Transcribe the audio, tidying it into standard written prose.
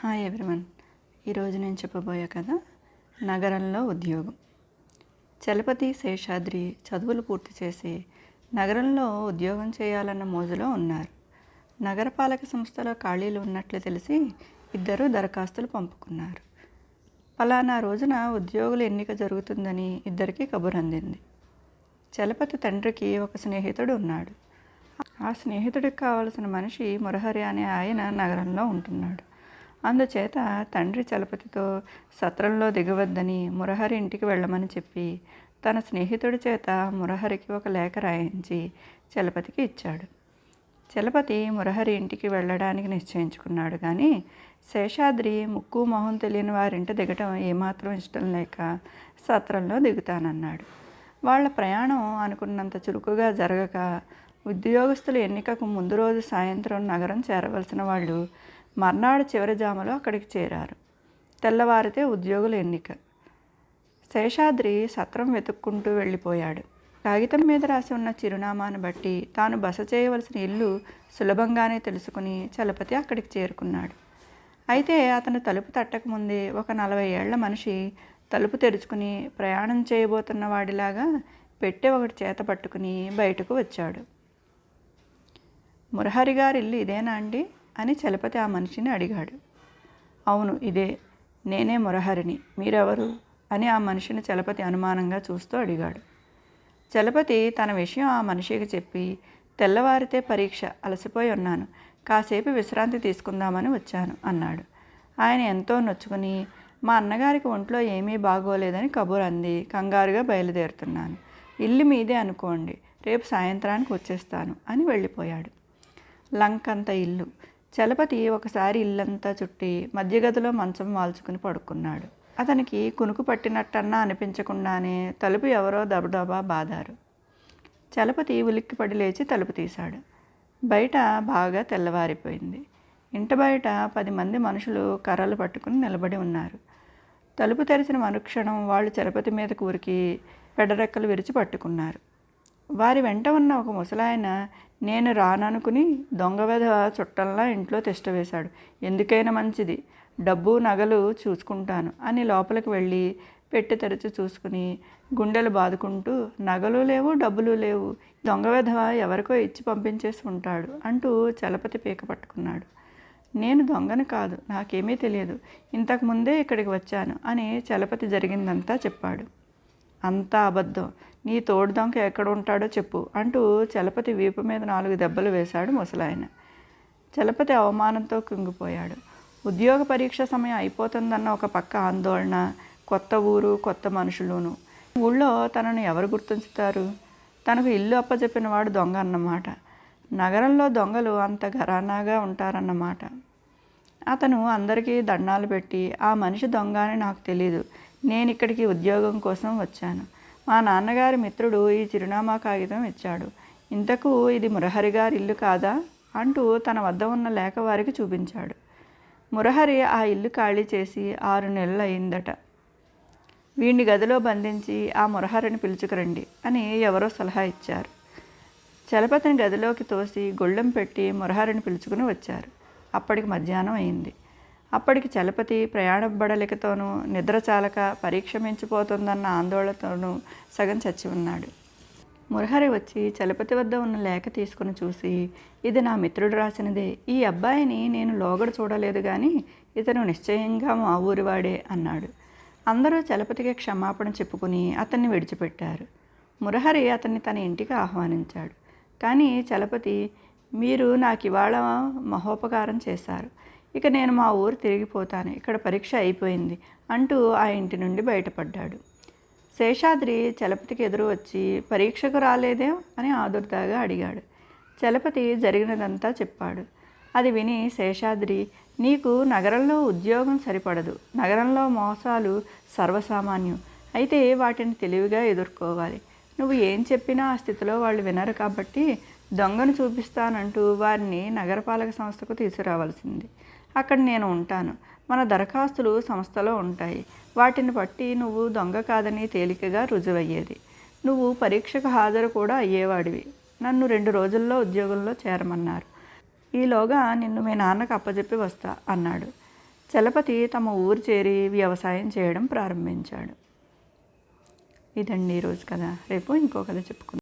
Hi everyone. ఈరోజు నేను చెప్పబోయే కథ నగరంలో ఉద్యోగం. చలపతి శేషాద్రి చదువులు పూర్తి చేసి నగరంలో ఉద్యోగం చేయాలన్న మోజులో ఉన్నారు. నగరపాలక సంస్థలో ఖాళీలు ఉన్నట్లు తెలిసి ఇద్దరు దరఖాస్తులు పంపుకున్నారు. పలానా రోజున ఉద్యోగుల ఎన్నిక జరుగుతుందని ఇద్దరికీ కబురు అందింది. చలపతి తండ్రికి ఒక స్నేహితుడు ఉన్నాడు. ఆ స్నేహితుడికి కావలసిన మనిషి మురహరి అనే ఆయన నగరంలో ఉంటున్నాడు. అందుచేత తండ్రి చలపతితో సత్రంలో దిగవద్దని మురహరి ఇంటికి వెళ్ళమని చెప్పి తన స్నేహితుడి చేత మురహరికి ఒక లేఖ రాయించి చలపతికి ఇచ్చాడు. చలపతి మురహరి ఇంటికి వెళ్ళడానికి నిశ్చయించుకున్నాడు. కానీ శేషాద్రి ముక్కు మొహం తెలియని వారింటి దిగటం ఏమాత్రం ఇష్టం లేక సత్రంలో దిగుతానన్నాడు. వాళ్ళ ప్రయాణం అనుకున్నంత చురుకుగా జరగక ఉద్యోగస్తుల ఎన్నికకు ముందు రోజు సాయంత్రం నగరం చేరవలసిన వాళ్ళు మర్నాడు చివరి జాములో అక్కడికి చేరారు. తెల్లవారితే ఉద్యోగుల ఎన్నిక. శేషాద్రి సత్రం వెతుక్కుంటూ వెళ్ళిపోయాడు. కాగితం మీద రాసి ఉన్న చిరునామాను బట్టి తాను బస చేయవలసిన ఇల్లు సులభంగానే తెలుసుకుని చలపతి అక్కడికి చేరుకున్నాడు. అయితే అతను తలుపు తట్టకముందే ఒక 40 ఏళ్ల మనిషి తలుపు తెరుచుకుని ప్రయాణం చేయబోతున్న వాడిలాగా పెట్టె ఒకటి చేత పట్టుకుని బయటకు వచ్చాడు. మురహరి గారి ఇల్లు ఇదేనా అండి అని చలపతి ఆ మనిషిని అడిగాడు. అవును, ఇదే. నేనే మురహరిని. మీరెవరు అని ఆ మనిషిని చలపతి అనుమానంగా చూస్తూ అడిగాడు. చలపతి తన విషయం ఆ మనిషికి చెప్పి, తెల్లవారితే పరీక్ష, అలసిపోయి ఉన్నాను, కాసేపు విశ్రాంతి తీసుకుందామని వచ్చాను అన్నాడు. ఆయన ఎంతో నొచ్చుకుని, మా అన్నగారికి ఒంట్లో ఏమీ బాగోలేదని కబురు అంది, కంగారుగా బయలుదేరుతున్నాను. ఇల్లు మీదే అనుకోండి, రేపు సాయంత్రానికి వచ్చేస్తాను అని వెళ్ళిపోయాడు. లంకంత ఇల్లు. చలపతి ఒకసారి ఇల్లంతా చుట్టి మధ్యగదిలో మంచం వాల్చుకుని పడుకున్నాడు. అతనికి కునుకు పట్టినట్టన్నా అనిపించకుండానే తలుపు ఎవరో దబదబా బాదారు. చలపతి ఉలిక్కిపడి లేచి తలుపు తీశాడు. బయట బాగా తెల్లవారిపోయింది. ఇంటి బయట 10 మంది మనుషులు కర్రలు పట్టుకుని నిలబడి ఉన్నారు. తలుపు తెరిచిన మరుక్షణం వాళ్ళు చలపతి మీదకు ఉరికి పెడరెక్కలు విరిచి పట్టుకున్నారు. వారి వెంట ఉన్న ఒక ముసలాయన నేను రాననుకుని దొంగ వెధవ చుట్టంలా ఇంట్లో తిష్టవేశాడు. ఎందుకైనా మంచిది, డబ్బు నగలు చూసుకుంటాను అని లోపలికి వెళ్ళి పెట్టి తెరిచి చూసుకుని గుండెలు బాదుకుంటూ, నగలు లేవు, డబ్బులు లేవు, దొంగ వెధవ ఎవరికో ఇచ్చి పంపించేసి ఉంటాడు అంటూ చలపతి పీక పట్టుకున్నాడు. నేను దొంగను కాదు, నాకేమీ తెలియదు, ఇంతకుముందే ఇక్కడికి వచ్చాను అని చలపతి జరిగిందంతా చెప్పాడు. అంతా అబద్ధం, నీ తోడు దొంగ ఎక్కడ ఉంటాడో చెప్పు అంటూ చలపతి వీపు మీద 4 దెబ్బలు వేశాడు ముసలాయన. చలపతి అవమానంతో కుంగిపోయాడు. ఉద్యోగ పరీక్ష సమయం అయిపోతుందన్న ఒక పక్క ఆందోళన, కొత్త ఊరు, కొత్త మనుషులును. ఊళ్ళో తనను ఎవరు గుర్తుంచుతారు? తనకు ఇల్లు అప్పచెప్పిన వాడు దొంగ అన్నమాట. నగరంలో దొంగలు అంత ఘరానాగా ఉంటారన్నమాట. అతను అందరికీ దండాలు పెట్టి, ఆ మనిషి దొంగ అని నాకు తెలీదు, నేను ఇక్కడికి ఉద్యోగం కోసం వచ్చాను, మా నాన్నగారి మిత్రుడు ఈ చిరునామా కాగితం ఇచ్చాడు, ఇంతకు ఇది మురహరి గారి ఇల్లు కాదా అంటూ తన వద్ద ఉన్న లేఖ వారికి చూపించాడు. మురహరి ఆ ఇల్లు ఖాళీ చేసి 6 నెలలు అయిందట. వీడిని గదిలో బంధించి ఆ మురహరిని పిలుచుకురండి అని ఎవరో సలహా ఇచ్చారు. చలపతిని గదిలోకి తోసి గొళ్ళెం పెట్టి మురహరిని పిలుచుకుని వచ్చారు. అప్పటికి మధ్యాహ్నం అయింది. అప్పటికి చలపతి ప్రయాణ బడలికతోనూ నిద్ర చాలక పరీక్ష మించిపోతుందన్న ఆందోళనతోనూ సగం చచ్చి ఉన్నాడు. మురహరి వచ్చి చలపతి వద్ద ఉన్న లేఖ తీసుకుని చూసి, ఇది నా మిత్రుడు రాసినదే, ఈ అబ్బాయిని నేను లోగడ చూడలేదు కానీ ఇతను నిశ్చయంగా మా ఊరివాడే అన్నాడు. అందరూ చలపతికి క్షమాపణ చెప్పుకుని అతన్ని విడిచిపెట్టారు. మురహరి అతన్ని తన ఇంటికి ఆహ్వానించాడు. కానీ చలపతి, మీరు నాకు ఇవాళ మహోపకారం చేశారు, ఇక నేను మా ఊరు తిరిగిపోతాను, ఇక్కడ పరీక్ష అయిపోయింది అంటూ ఆ ఇంటి నుండి బయటపడ్డాడు. శేషాద్రి చలపతికి ఎదురు వచ్చి, పరీక్షకు రాలేదే అని ఆదుర్దాగా అడిగాడు. చలపతి జరిగినదంతా చెప్పాడు. అది విని శేషాద్రి, నీకు నగరంలో ఉద్యోగం సరిపడదు, నగరంలో మోసాలు సర్వసామాన్యం, అయితే వాటిని తెలివిగా ఎదుర్కోవాలి, నువ్వు ఏం చెప్పినా ఆ స్థితిలో వాళ్ళు వినరు కాబట్టి దొంగను చూపిస్తానంటూ వారిని నగరపాలక సంస్థకు తీసుకురావాల్సింది. అక్కడ నేను ఉంటాను, మన దరఖాస్తులు సంస్థలో ఉంటాయి, వాటిని బట్టి నువ్వు దొంగ కాదని తేలికగా రుజువయ్యేది, నువ్వు పరీక్షకు హాజరు కూడా అయ్యేవాడివి, నన్ను 2 రోజుల్లో ఉద్యోగంలో చేరమన్నారు, ఈలోగా నిన్ను మీ నాన్నకు అప్పచెప్పి వస్తా అన్నాడు. చలపతి తమ ఊరు చేరి వ్యవసాయం చేయడం ప్రారంభించాడు. ఇదండి ఈరోజు కథ. రేపు ఇంకో కథ చెప్పుకుందాం.